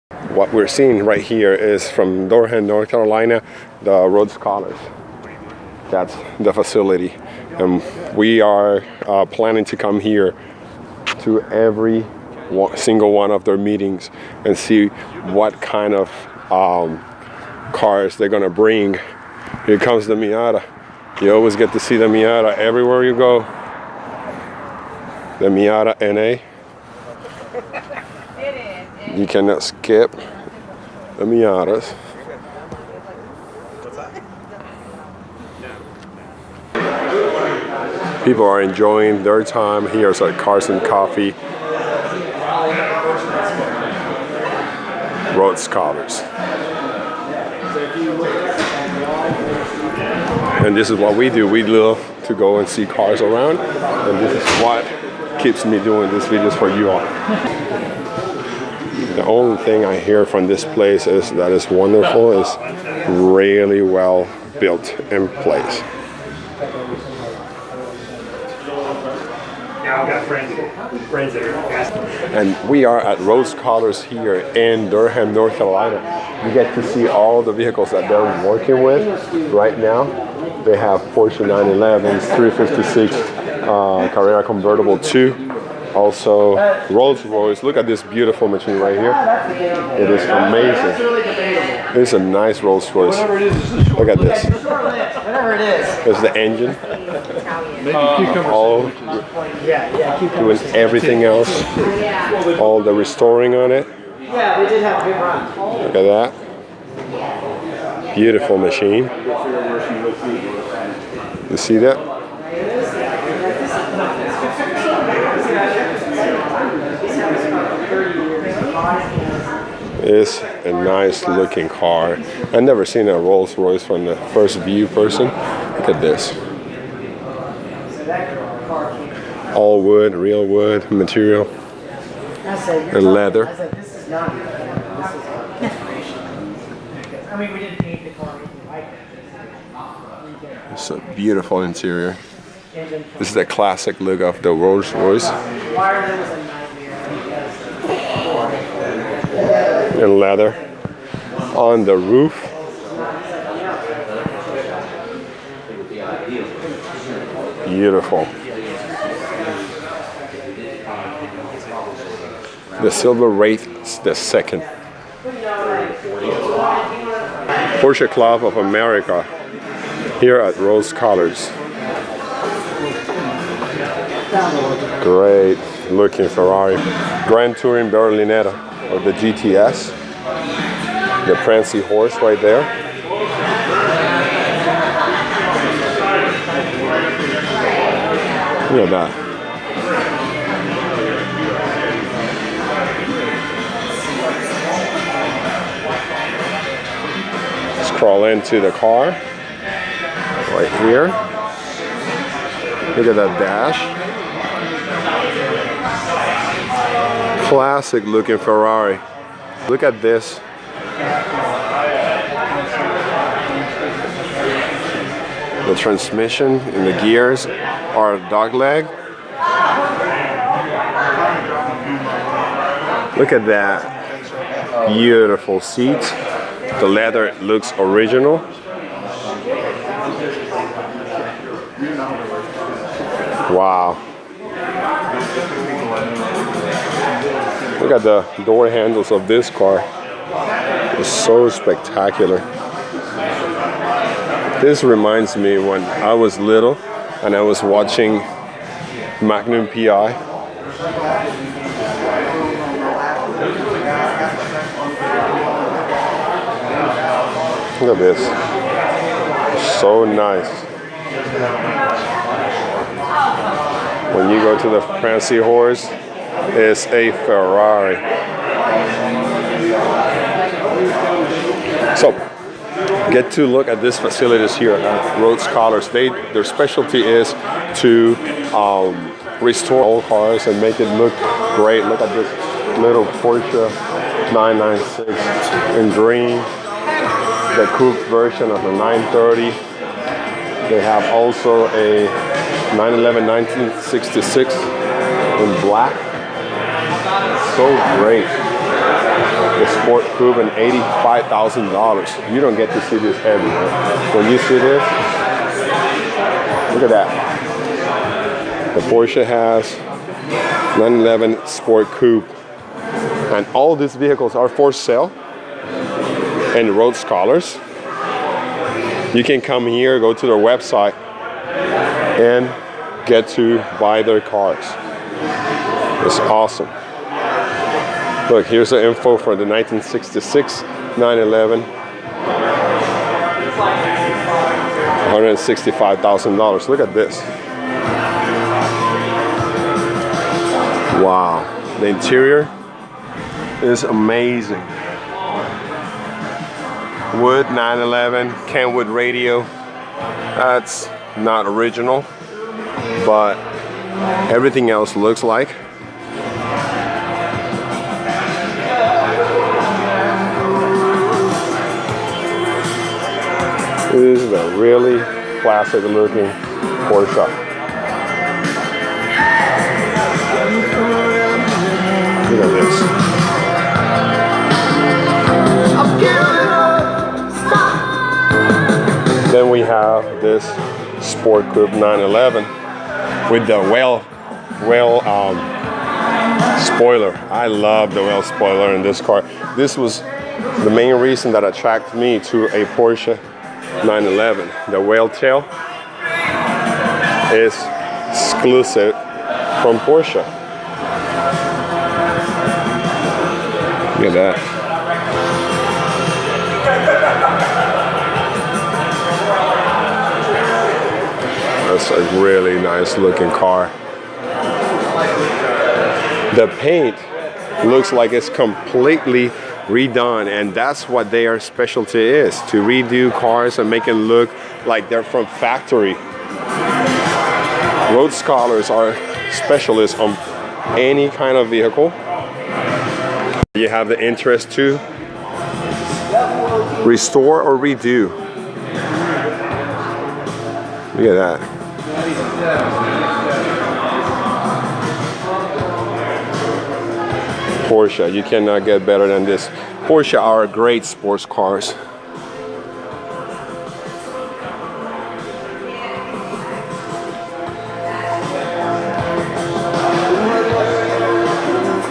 What we're seeing right here is from Durham, North Carolina, the Road Scholars. That's the facility. And we are planning to come here to every single one of their meetings and see what kind of cars they're gonna bring. Here comes the Miata. You always get to see the Miata everywhere you go. The Miata NA. You cannot skip the Miatas. People are enjoying their time here at Cars and Coffee. Road Scholars. And this is what we do. We love to go and see cars around. And this is what keeps me doing these videos for you all. The only thing I hear from this place is that it's wonderful, is really well built in place. And we are at Road Scholars here in Durham, North Carolina. You get to see all the vehicles that they're working with right now. They have Porsche 911s, 356 Carrera Convertible 2. Also, Rolls Royce. Look at this beautiful machine right here. It is amazing. It's a nice Rolls Royce. Look at this. There's the engine. All doing everything else. All the restoring on it. Look at that. Beautiful machine. You see that? It's a nice looking car. I've never seen a Rolls Royce from the first view person. Look at this. All wood, real wood material, and leather. It's a beautiful interior. This is the classic look of the Rolls Royce. And leather on the roof. Beautiful. The Silver Wraith is the second. Porsche Club of America here at Road Scholars. Great looking Ferrari. Grand Touring Berlinetta, or the GTS. The Prancy horse right there. Look at that. Let's crawl into the car right here. Look at that dash. Classic looking Ferrari. Look at this. The transmission and the gears are dogleg. Look at that. Beautiful seat. The leather looks original. Wow. Look at the door handles of this car. It's so spectacular. This reminds me when I was little and I was watching Magnum PI. Look at this. So nice. When you go to the Prancy horse, it's a Ferrari. So, get to look at this facilities here at Road Scholars. Their specialty is to restore old cars and make it look great. Look at this little Porsche 996 in green, the coupe version of the 930. They have also a 911 1966 in black. So great. The Sport Coupe and $85,000. You don't get to see this everywhere. When you see this, look at that. The Porsche has 911 Sport Coupe. And all these vehicles are for sale and road scholars. You can come here, go to their website, and get to buy their cars. It's awesome. Look, here's the info for the 1966 911. $165,000. Look at this. Wow. The interior is amazing. Wood 911, Kenwood radio. That's not original, but everything else looks like. This is a really classic looking Porsche. Look at this. Then we have this Sport Coupe 911 with the whale spoiler. I love the whale spoiler in this car. This was the main reason that attracted me to a Porsche 911. The whale tail is exclusive from Porsche. Look at that. That's a really nice looking car. The paint looks like it's completely redone, and that's what their specialty is, to redo cars and make them look like they're from factory. Road scholars are specialists on any kind of vehicle. You have the interest to restore or redo. Look at that. Porsche, you cannot get better than this. Porsche are great sports cars.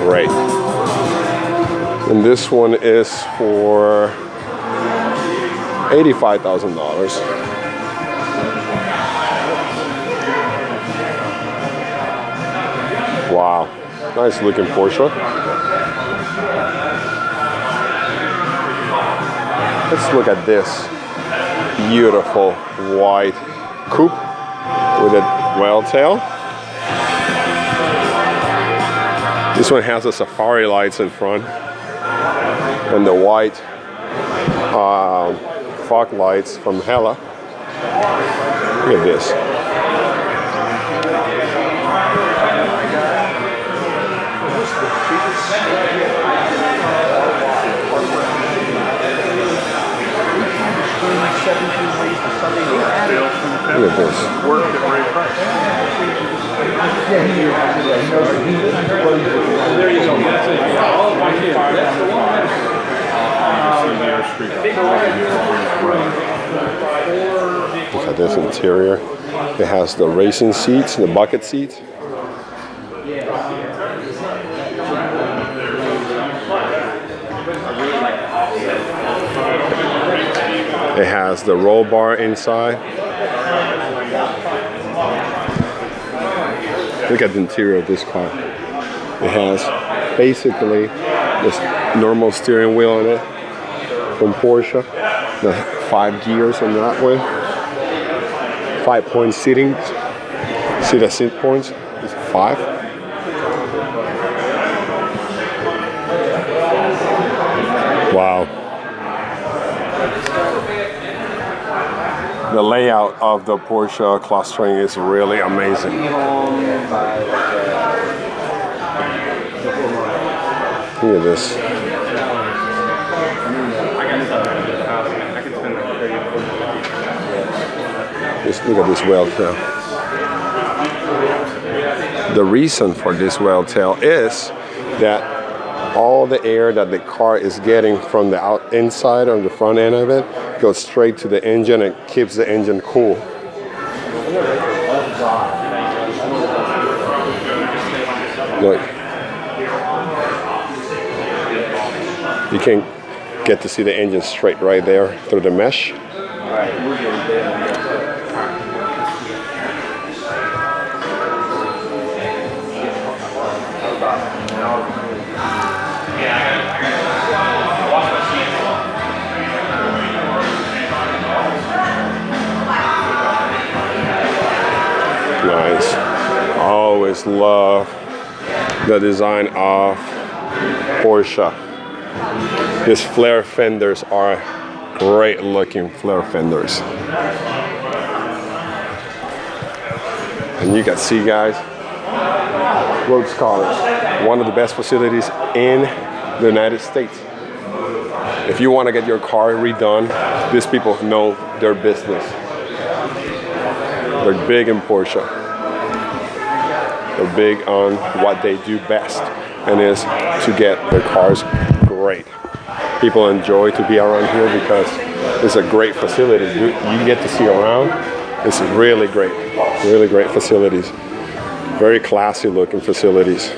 Great. And this one is for $85,000. Wow, nice looking Porsche. Let's look at this beautiful white coupe with a whale tail. This one has the safari lights in front and the white fog lights from Hella. Look at this. Look at this. Worked at great price. There you go. Look at this interior. It has the racing seats, the bucket seats. It has the roll bar inside. Look at the interior of this car. It has basically this normal steering wheel on it from Porsche. The 5 gears on that way. 5-point seating. See the seat points? It's 5. Wow. The layout of the Porsche clustering is really amazing. Look at this. Just look at this whale tail. The reason for this whale tail is that all the air that the car is getting from the inside or the front end of it goes straight to the engine and keeps the engine cool. Look, you can get to see the engine straight right there through the mesh. Nice. I always love the design of Porsche. These flare fenders are great looking flare fenders. And you can see, guys, Road Scholars, one of the best facilities in the United States. If you want to get your car redone, these people know their business. They're big in Porsche. They're big on what they do best, and is to get their cars great. People enjoy to be around here because it's a great facility. You get to see around. It's really great facilities. Very classy looking facilities.